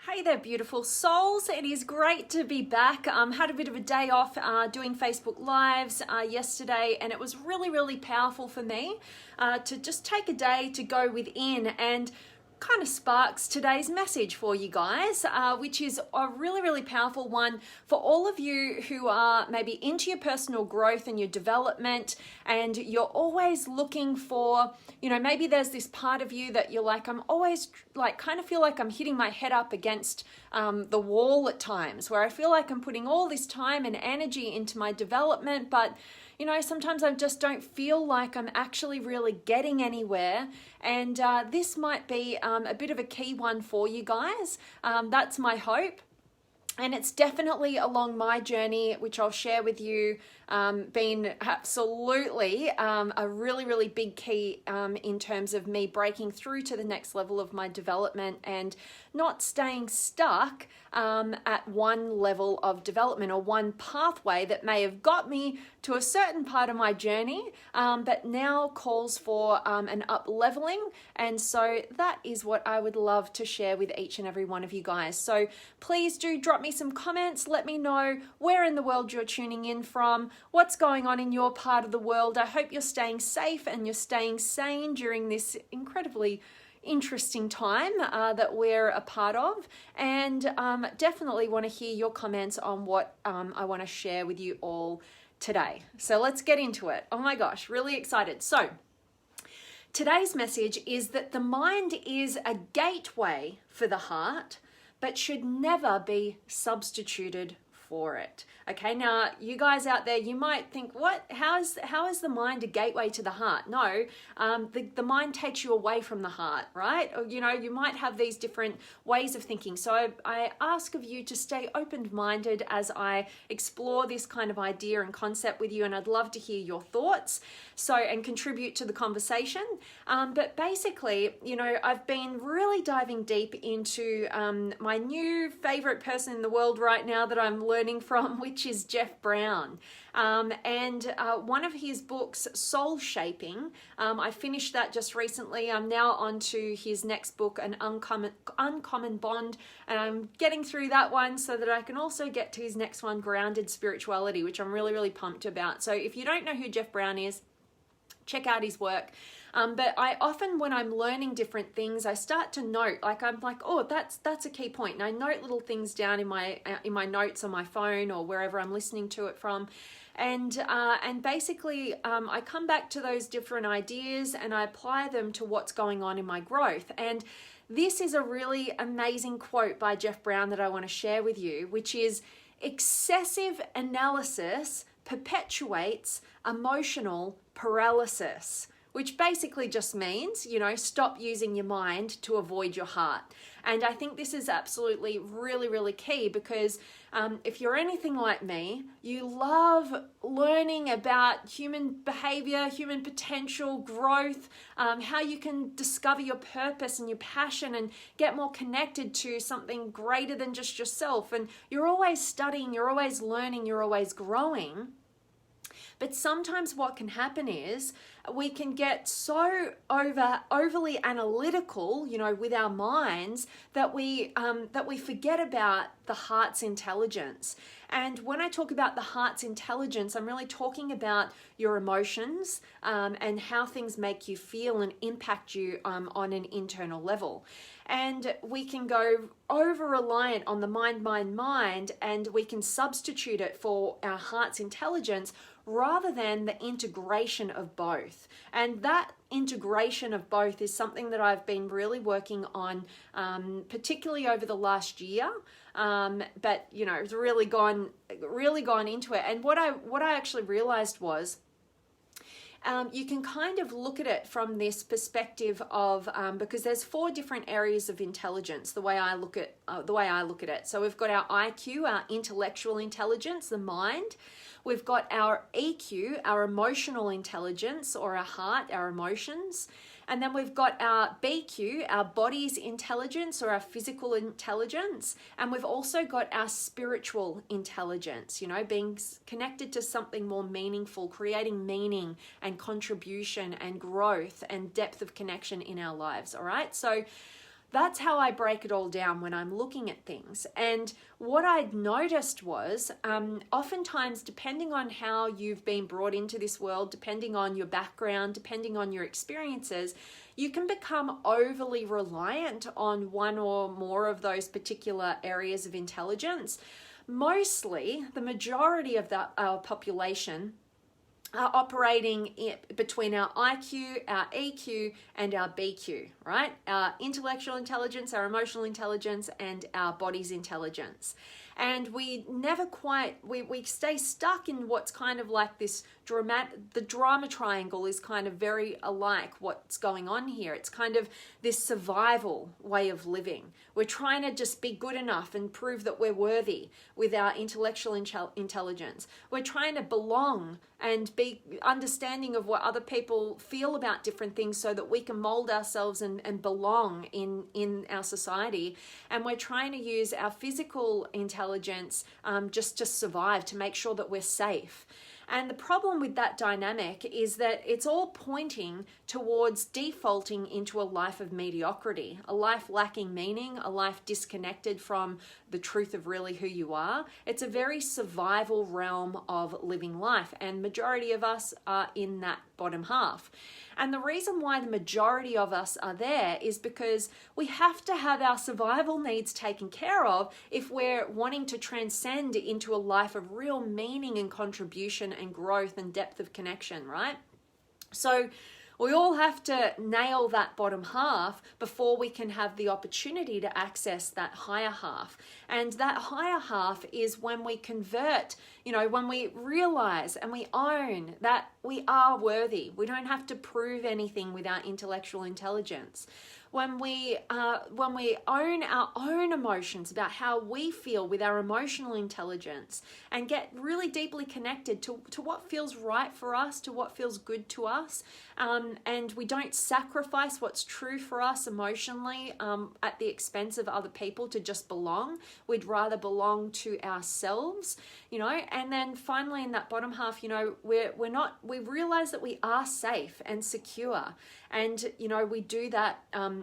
Hey there, beautiful souls. It is great to be back. Had a bit of a day off doing Facebook Lives yesterday, and it was really powerful for me to just take a day to go within, and kind of sparks today's message for you guys, which is a really powerful one for all of you who are maybe into your personal growth and your development, and you're always looking for, maybe there's this part of you that you're like, I'm always like, kind of feel like I'm hitting my head up against the wall at times, where I feel like I'm putting all this time and energy into my development, but sometimes I just don't feel like I'm actually really getting anywhere. And this might be a bit of a key one for you guys. That's my hope. And it's definitely along my journey, which I'll share with you, been absolutely a really big key in terms of me breaking through to the next level of my development and not staying stuck at one level of development or one pathway that may have got me to a certain part of my journey, but now calls for an up leveling. And so that is what I would love to share with each and every one of you guys. So please do drop me some comments. Let me know where in the world you're tuning in from, what's going on in your part of the world. I hope you're staying safe and you're staying sane during this incredibly interesting time that we're a part of, and definitely want to hear your comments on what I want to share with you all today. So let's get into it. Oh my gosh, really excited. So today's message is that the mind is a gateway for the heart, but should never be substituted for it. Okay, now you guys out there, you might think, what? How is the mind a gateway to the heart? No, the mind takes you away from the heart, right? Or, you might have these different ways of thinking. So I ask of you to stay open-minded as I explore this kind of idea and concept with you, and I'd love to hear your thoughts and contribute to the conversation. But basically, I've been really diving deep into my new favorite person in the world right now that I'm learning from, which is Jeff Brown. And one of his books, Soul Shaping, I finished that just recently. I'm now on to his next book, An Uncommon Bond, and I'm getting through that one so that I can also get to his next one, Grounded Spirituality, which I'm really pumped about. So if you don't know who Jeff Brown is, check out his work. But I often, when I'm learning different things, I start to note, I'm like, oh, that's a key point. And I note little things down in my notes on my phone or wherever I'm listening to it from. And basically, I come back to those different ideas and I apply them to what's going on in my growth. And this is a really amazing quote by Jeff Brown that I want to share with you, which is, excessive analysis perpetuates emotional paralysis, which basically just means, stop using your mind to avoid your heart. And I think this is absolutely really key, because if you're anything like me, you love learning about human behavior, human potential, growth, how you can discover your purpose and your passion and get more connected to something greater than just yourself. And you're always studying, you're always learning, you're always growing. But sometimes what can happen is we can get so overly analytical, with our minds that we forget about the heart's intelligence. And when I talk about the heart's intelligence, I'm really talking about your emotions and how things make you feel and impact you on an internal level. And we can go over-reliant on the mind, and we can substitute it for our heart's intelligence rather than the integration of both. And that integration of both is something that I've been really working on, particularly over the last year. But it's really gone into it. And what I actually realized was, you can kind of look at it from this perspective of because there's 4 different areas of intelligence. The way I look at it. So we've got our IQ, our intellectual intelligence, the mind. We've got our EQ, our emotional intelligence, or our heart, our emotions. And then we've got our BQ, our body's intelligence, or our physical intelligence. And we've also got our spiritual intelligence, being connected to something more meaningful, creating meaning and contribution and growth and depth of connection in our lives, all right? So that's how I break it all down when I'm looking at things. And what I'd noticed was oftentimes, depending on how you've been brought into this world, depending on your background, depending on your experiences, you can become overly reliant on one or more of those particular areas of intelligence. Mostly, the majority of our population are operating between our IQ, our EQ, and our BQ, right? Our intellectual intelligence, our emotional intelligence, and our body's intelligence. And we never quite, we stay stuck in what's kind of like this the drama triangle is kind of very alike what's going on here. It's kind of this survival way of living. We're trying to just be good enough and prove that we're worthy with our intellectual intelligence. We're trying to belong and be understanding of what other people feel about different things so that we can mold ourselves and belong in our society. And we're trying to use our physical intelligence just to survive, to make sure that we're safe. And the problem with that dynamic is that it's all pointing towards defaulting into a life of mediocrity, a life lacking meaning, a life disconnected from the truth of really who you are. It's a very survival realm of living life, and majority of us are in that bottom half. And the reason why the majority of us are there is because we have to have our survival needs taken care of if we're wanting to transcend into a life of real meaning and contribution and growth and depth of connection, right? So we all have to nail that bottom half before we can have the opportunity to access that higher half. And that higher half is when we convert, when we realize and we own that we are worthy. We don't have to prove anything with our intellectual intelligence. When we own our own emotions about how we feel with our emotional intelligence and get really deeply connected to what feels right for us, to what feels good to us, and we don't sacrifice what's true for us emotionally at the expense of other people to just belong. We'd rather belong to ourselves, and then finally in that bottom half, we realize that we are safe and secure. And, we do that,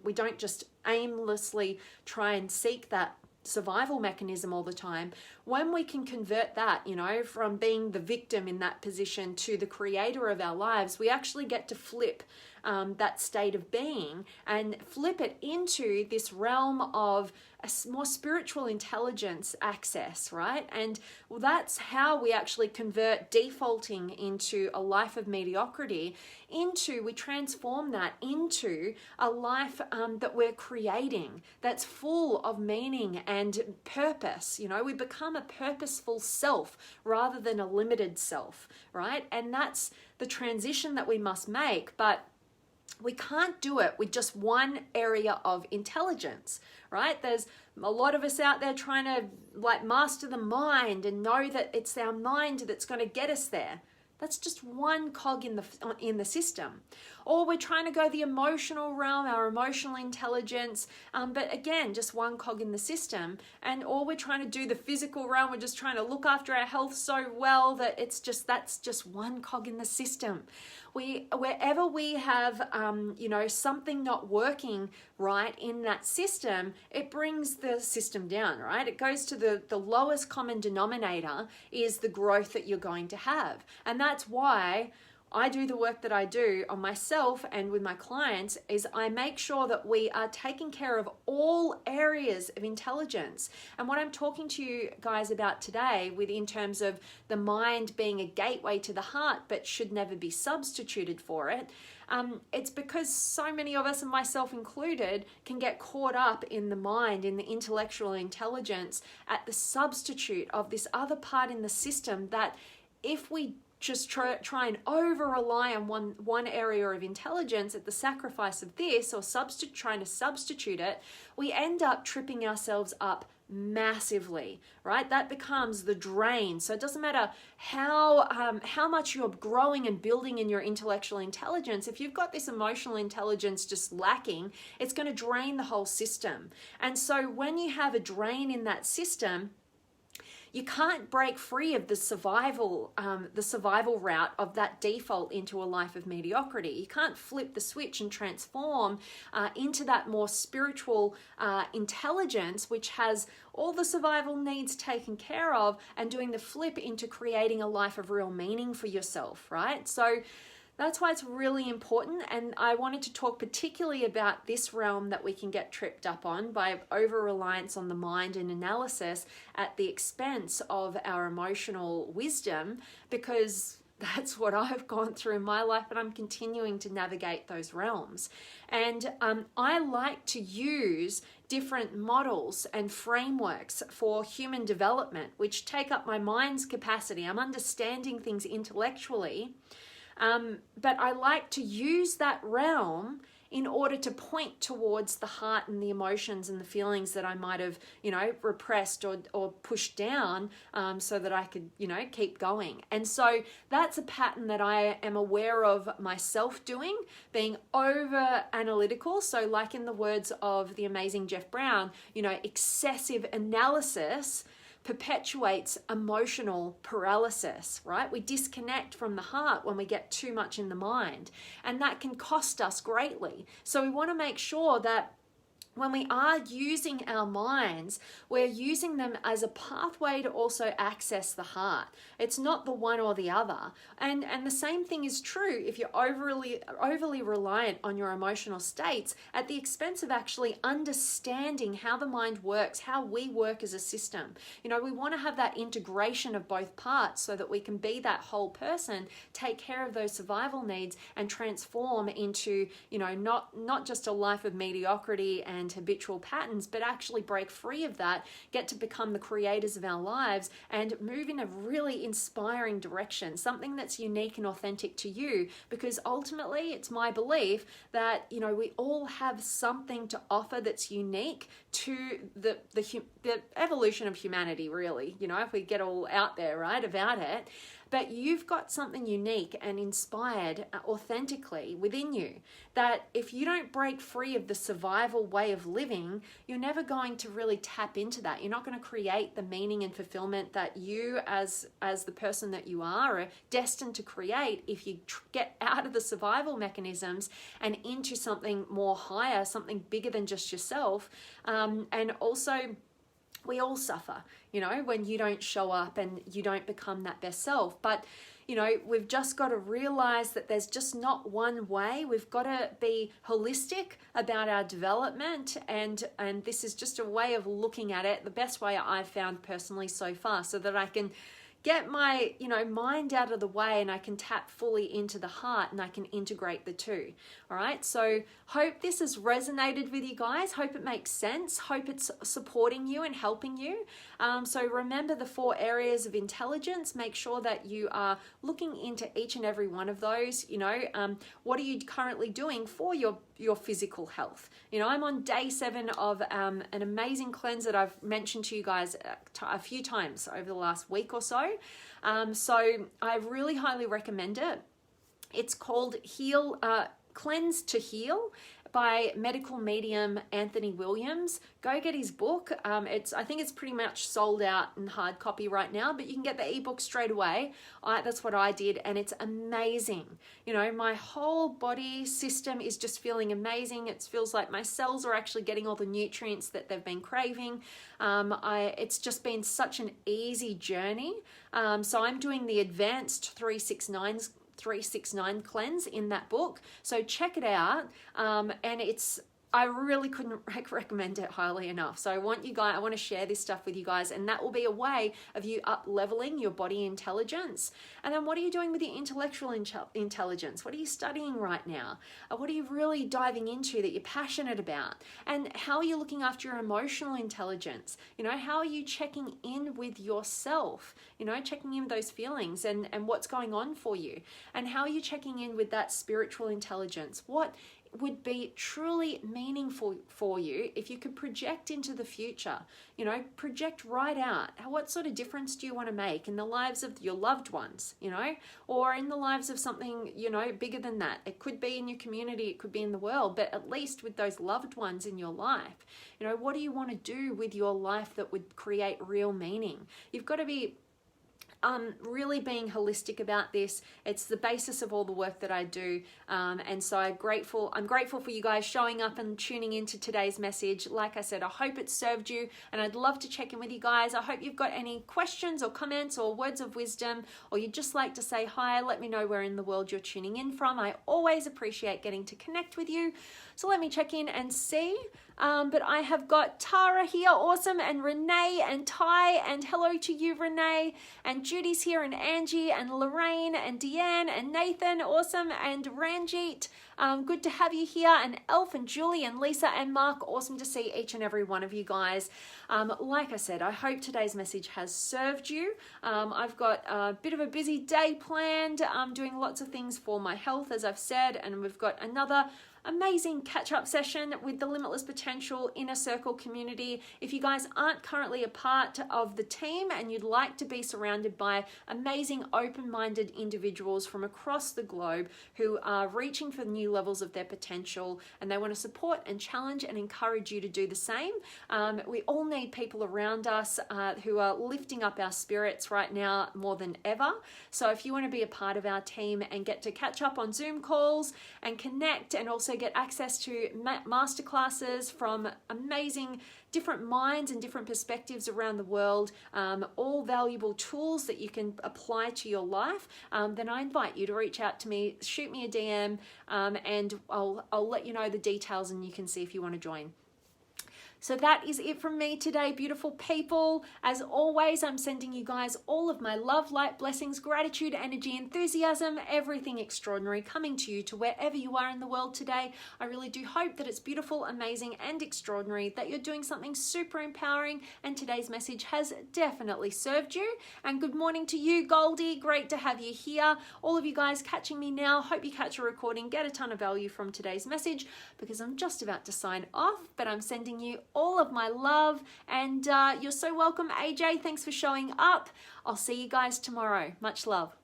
we don't just aimlessly try and seek that survival mechanism all the time. When we can convert that, from being the victim in that position to the creator of our lives, we actually get to flip that state of being and flip it into this realm of a more spiritual intelligence access, right? And that's how we actually convert defaulting into a life of mediocrity we transform that into a life that we're creating, that's full of meaning and purpose. We become a purposeful self rather than a limited self, right? And that's the transition that we must make, but we can't do it with just one area of intelligence, right? There's a lot of us out there trying to master the mind and know that it's our mind that's going to get us there. That's just one cog in the system. Or we're trying to go the emotional realm, our emotional intelligence, but again, just one cog in the system. Or we're trying to do the physical realm, we're just trying to look after our health so well that that's just one cog in the system. Wherever we have, something not working right in that system, it brings the system down, right? It goes to the lowest common denominator is the growth that you're going to have. And that's why I do the work that I do on myself and with my clients is I make sure that we are taking care of all areas of intelligence. And what I'm talking to you guys about today in terms of the mind being a gateway to the heart but should never be substituted for it, it's because so many of us, and myself included, can get caught up in the mind, in the intellectual intelligence at the substitute of this other part in the system that if we just try and over-rely on one area of intelligence at the sacrifice of this, or trying to substitute it, we end up tripping ourselves up massively, right? That becomes the drain. So it doesn't matter how much you're growing and building in your intellectual intelligence. If you've got this emotional intelligence just lacking, it's going to drain the whole system. And so when you have a drain in that system, you can't break free of the survival route of that default into a life of mediocrity. You can't flip the switch and transform into that more spiritual intelligence, which has all the survival needs taken care of, and doing the flip into creating a life of real meaning for yourself, right? So that's why it's really important, and I wanted to talk particularly about this realm that we can get tripped up on by over-reliance on the mind and analysis at the expense of our emotional wisdom, because that's what I've gone through in my life, and I'm continuing to navigate those realms. And I like to use different models and frameworks for human development, which take up my mind's capacity. I'm understanding things intellectually, but I like to use that realm in order to point towards the heart and the emotions and the feelings that I might have, repressed or pushed down, so that I could, keep going. And so that's a pattern that I am aware of myself doing, being over analytical. So like in the words of the amazing Jeff Brown, excessive analysis perpetuates emotional paralysis, right? We disconnect from the heart when we get too much in the mind, and that can cost us greatly. So we want to make sure that when we are using our minds, we're using them as a pathway to also access the heart. It's not the one or the other. And the same thing is true if you're overly reliant on your emotional states at the expense of actually understanding how the mind works, how we work as a system. We want to have that integration of both parts so that we can be that whole person, take care of those survival needs, and transform into, not just a life of mediocrity and habitual patterns, but actually break free of that, get to become the creators of our lives, and move in a really inspiring direction, something that's unique and authentic to you. Because ultimately, it's my belief that we all have something to offer that's unique to the evolution of humanity, really. If we get all out there, right, about it. But you've got something unique and inspired authentically within you that if you don't break free of the survival way of living, you're never going to really tap into that. You're not going to create the meaning and fulfillment that you as the person that you are destined to create if you get out of the survival mechanisms and into something more higher, something bigger than just yourself. And also, we all suffer, when you don't show up and you don't become that best self. But, we've just got to realize that there's just not one way. We've got to be holistic about our development. And this is just a way of looking at it, the best way I've found personally so far, so that I can get my mind out of the way and I can tap fully into the heart and I can integrate the two. All right, so hope this has resonated with you guys. Hope it makes sense. Hope it's supporting you and helping you. So remember the 4 areas of intelligence. Make sure that you are looking into each and every one of those. What are you currently doing for your physical health? I'm on day 7 of an amazing cleanse that I've mentioned to you guys a few times over the last week or so. So I really highly recommend it. It's called Cleanse to Heal by medical medium Anthony Williams. Go get his book. I think it's pretty much sold out in hard copy right now, but you can get the ebook straight away. That's what I did, and it's amazing. My whole body system is just feeling amazing. It feels like my cells are actually getting all the nutrients that they've been craving. It's just been such an easy journey. So I'm doing the advanced 369 cleanse in that book, so check it out. And I really couldn't recommend it highly enough. So I want to share this stuff with you guys, and that will be a way of you up leveling your body intelligence. And then what are you doing with your intellectual intelligence? What are you studying right now? What are you really diving into that you're passionate about? And how are you looking after your emotional intelligence? How are you checking in with yourself? Checking in with those feelings and what's going on for you? And how are you checking in with that spiritual intelligence? would be truly meaningful for you if you could project into the future, you know, project right out. What sort of difference do you want to make in the lives of your loved ones, you know, or in the lives of something, you know, bigger than that? It could be in your community, it could be in the world, but at least with those loved ones in your life, you know, what do you want to do with your life that would create real meaning? You've got to be really being holistic about this. It's the basis of all the work that I do, and so I'm grateful for you guys showing up and tuning into today's message. Like I said, I hope it served you, and I'd love to check in with you guys. I hope you've got any questions or comments or words of wisdom, or you'd just like to say hi. Let me know where in the world you're tuning in from. I always appreciate getting to connect with you, so let me check in and see. But I have got Tara here, awesome, and Renee and Ty, and hello to you, Renee, and Judy's here, and Angie, and Lorraine, and Deanne, and Nathan, awesome, and Ranjit, good to have you here, and Elf, and Julie, and Lisa, and Mark, awesome to see each and every one of you guys. Like I said, I hope today's message has served you. I've got a bit of a busy day planned. I'm doing lots of things for my health, as I've said, and we've got another amazing catch-up session with the Limitless Potential Inner Circle community. If you guys aren't currently a part of the team and you'd like to be surrounded by amazing open-minded individuals from across the globe who are reaching for new levels of their potential, and they want to support and challenge and encourage you to do the same, we all need people around us who are lifting up our spirits right now more than ever. So if you want to be a part of our team and get to catch up on Zoom calls and connect, and also get access to masterclasses from amazing different minds and different perspectives around the world, all valuable tools that you can apply to your life, then I invite you to reach out to me, shoot me a DM, and I'll let you know the details, and you can see if you want to join. So that is it from me today, beautiful people. As always, I'm sending you guys all of my love, light, blessings, gratitude, energy, enthusiasm, everything extraordinary coming to you to wherever you are in the world today. I really do hope that it's beautiful, amazing, and extraordinary, that you're doing something super empowering, and today's message has definitely served you. And good morning to you, Goldie. Great to have you here. All of you guys catching me now, hope you catch a recording, get a ton of value from today's message, because I'm just about to sign off, but I'm sending you all of my love, and you're so welcome. AJ, thanks for showing up. I'll see you guys tomorrow. Much love.